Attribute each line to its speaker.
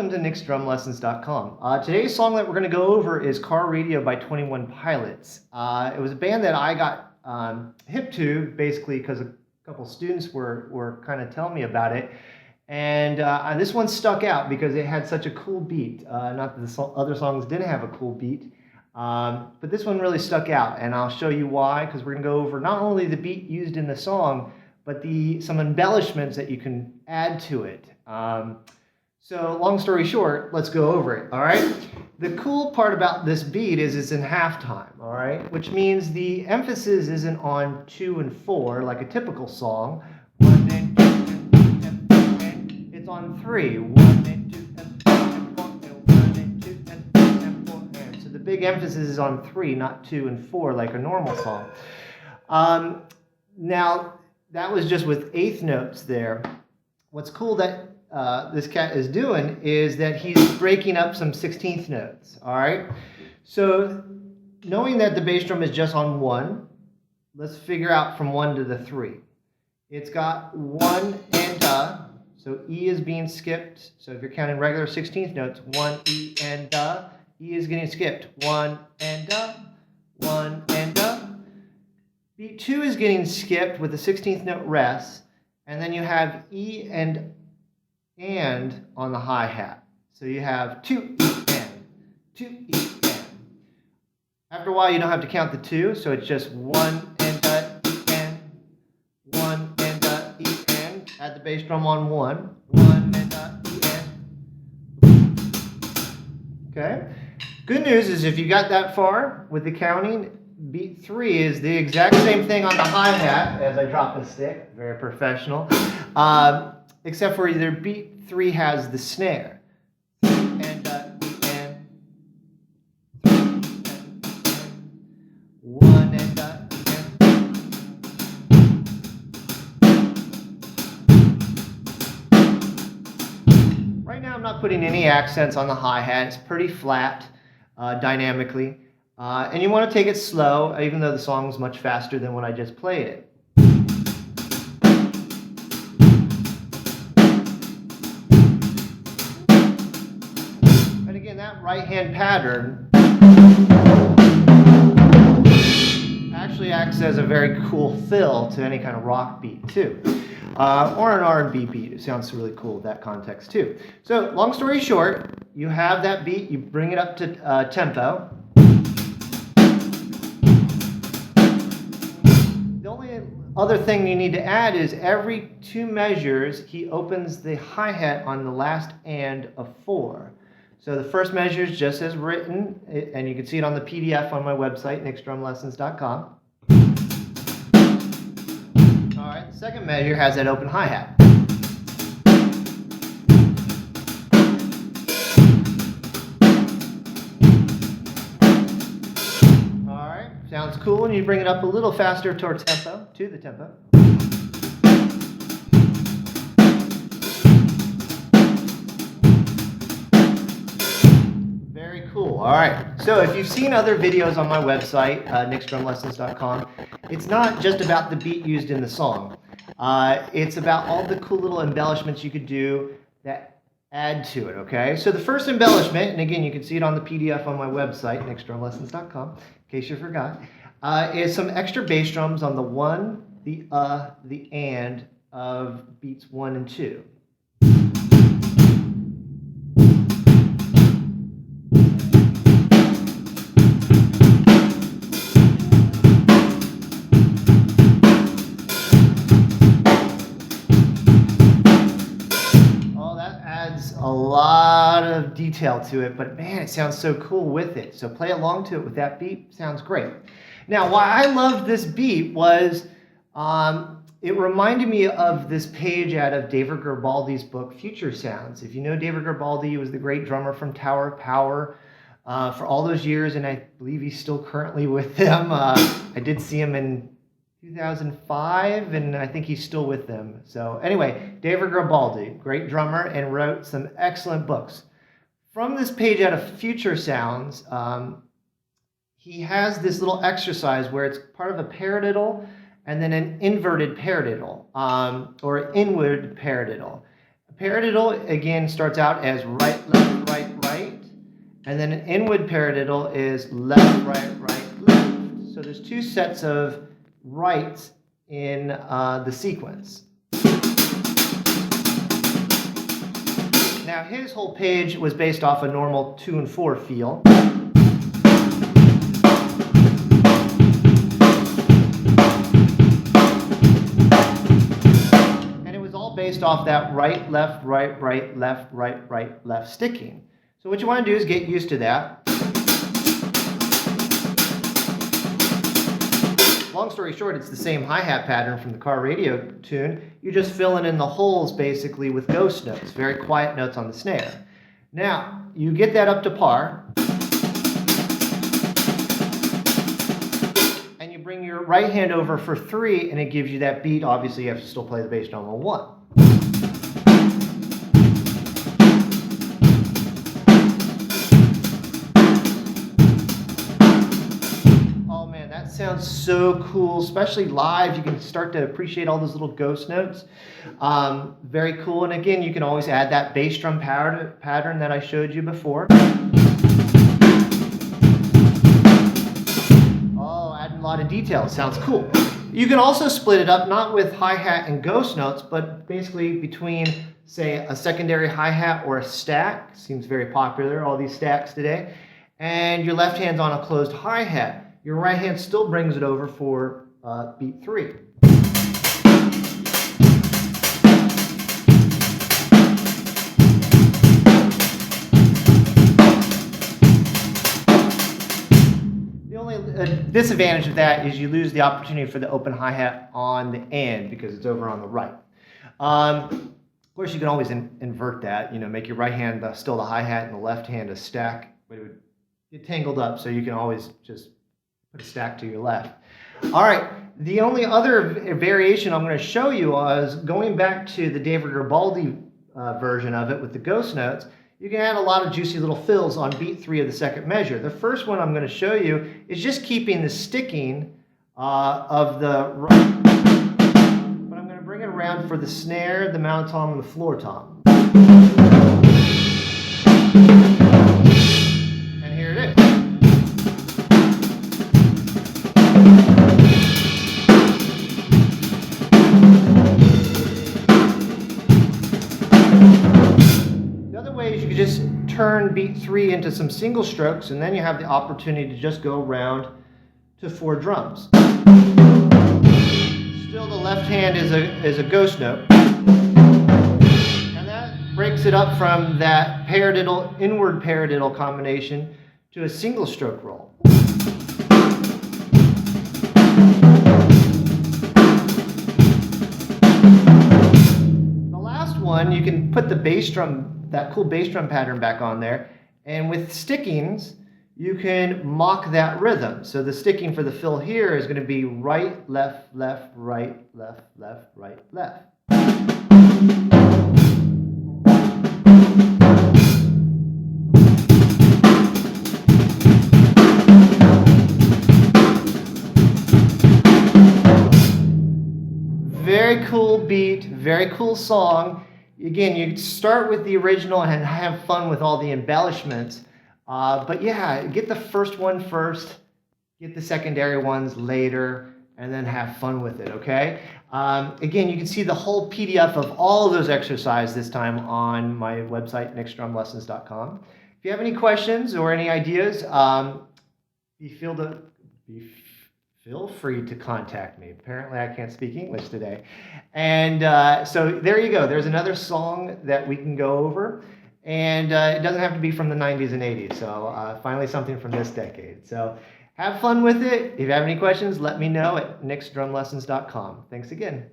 Speaker 1: Welcome to nicksdrumlessons.com. Today's song that we're going to go over is Car Radio by 21 Pilots. It was a band that I got hip to, basically, because a couple students were kind of telling me about it. And this one stuck out because it had such a cool beat. Not that the other songs didn't have a cool beat, but this one really stuck out. And I'll show you why, because we're going to go over not only the beat used in the song, but some embellishments that you can add to it. So long story short, let's go over it, all right? The cool part about this beat is it's in halftime, all right? Which means the emphasis isn't on 2 and 4 like a typical song. 1 and 2 and it's on 3. 1 and 2 and 4 and 1 and 2 and 3 and 4 and. So the big emphasis is on 3, not 2 and 4 like a normal song. Now, that was just with eighth notes there. What's cool that this cat is doing is that he's breaking up some 16th notes, all right? So knowing that the bass drum is just on 1, let's figure out from 1 to the 3. It's got 1 and so E is being skipped. So if you're counting regular 16th notes, 1, E and E is getting skipped. 1 and 1 and Beat 2 is getting skipped with the 16th note rest, and then you have E and on the hi-hat. So you have 2 E and 2 E and. After a while, you don't have to count the 2, so it's just 1 and E and 1 and E and. Add the bass drum on 1 and E and. Okay. Good news is if you got that far with the counting, beat 3 is the exact same thing on the hi-hat as I drop the stick. Very professional. Except for either beat 3 has the snare. And, and, 1 and, Right now I'm not putting any accents on the hi-hat. It's pretty flat dynamically. And you want to take it slow, even though the song's much faster than when I just played it. And again, that right-hand pattern actually acts as a very cool fill to any kind of rock beat, too. Or an R&B beat. It sounds really cool in that context, too. So, long story short, you have that beat, you bring it up to tempo. Other thing you need to add is every 2 measures, he opens the hi-hat on the last and of 4. So the first measure is just as written, and you can see it on the PDF on my website, nicksdrumlessons.com. All right, the second measure has that open hi-hat. Sounds cool, and you bring it up a little faster towards tempo, to the tempo. Very cool. All right. So if you've seen other videos on my website, nicksdrumlessons.com, it's not just about the beat used in the song. It's about all the cool little embellishments you could do that add to it, okay? So the first embellishment, and again, you can see it on the PDF on my website, nicksdrumlessons.com, in case you forgot, is some extra bass drums on the 1, the and of beats 1 and 2. A lot of detail to it, but man, it sounds so cool with it. So play along to it with that beat. Sounds great. Now, why I loved this beat was it reminded me of this page out of David Garibaldi's book, Future Sounds. If you know David Garibaldi, he was the great drummer from Tower of Power for all those years, and I believe he's still currently with them. I did see him in 2005, and I think he's still with them. So anyway, David Garibaldi, great drummer, and wrote some excellent books. From this page out of Future Sounds, he has this little exercise where it's part of a paradiddle and then an inverted paradiddle, or inward paradiddle. paradiddle, again, starts out as right, left, right, right. And then an inward paradiddle is left, right, right, left. So there's two sets of rights in the sequence. Now his whole page was based off a normal 2 and 4 feel. And it was all based off that right, left, right, right, left, right, right, left sticking. So what you want to do is get used to that. Long story short, it's the same hi-hat pattern from the car radio tune. You're just filling in the holes basically with ghost notes, very quiet notes on the snare. Now, you get that up to par, and you bring your right hand over for 3, and it gives you that beat. Obviously, you have to still play the bass drum on 1. Sounds so cool, especially live. You can start to appreciate all those little ghost notes. Very cool. And again, you can always add that bass drum pattern that I showed you before. Oh, adding a lot of details. Sounds cool. You can also split it up, not with hi-hat and ghost notes, but basically between, say, a secondary hi-hat or a stack. Seems very popular, all these stacks today. And your left hand's on a closed hi-hat. Your right hand still brings it over for beat 3. The only disadvantage of that is you lose the opportunity for the open hi-hat on the end because it's over on the right. Of course, you can always invert that, make your right hand still the hi-hat and the left hand a stack, but it would get tangled up, so you can always just put a stack to your left. All right, the only other variation I'm going to show you is going back to the David Garibaldi version of it with the ghost notes. You can add a lot of juicy little fills on beat 3 of the second measure. The first one I'm going to show you is just keeping the sticking of the right, but I'm going to bring it around for the snare, the mount tom, and the floor tom. And here it is. You could just turn beat 3 into some single strokes, and then you have the opportunity to just go around to 4 drums. Still, the left hand is a ghost note, and that breaks it up from that paradiddle, inward paradiddle combination to a single stroke roll. The last one, you can put the bass drum, that cool bass drum pattern back on there, and with stickings you can mock that rhythm. So the sticking for the fill here is going to be right, left, left, right, left, left, right, left. Very cool beat, very cool song. Again, you start with the original and have fun with all the embellishments. But yeah, get the first one first, get the secondary ones later, and then have fun with it, okay? Again, you can see the whole PDF of all of those exercises this time on my website, nicksdrumlessons.com. If you have any questions or any ideas, feel free to contact me. Apparently I can't speak English today. And so there you go. There's another song that we can go over. And it doesn't have to be from the 90s and 80s. So finally something from this decade. So have fun with it. If you have any questions, let me know at nicksdrumlessons.com. Thanks again.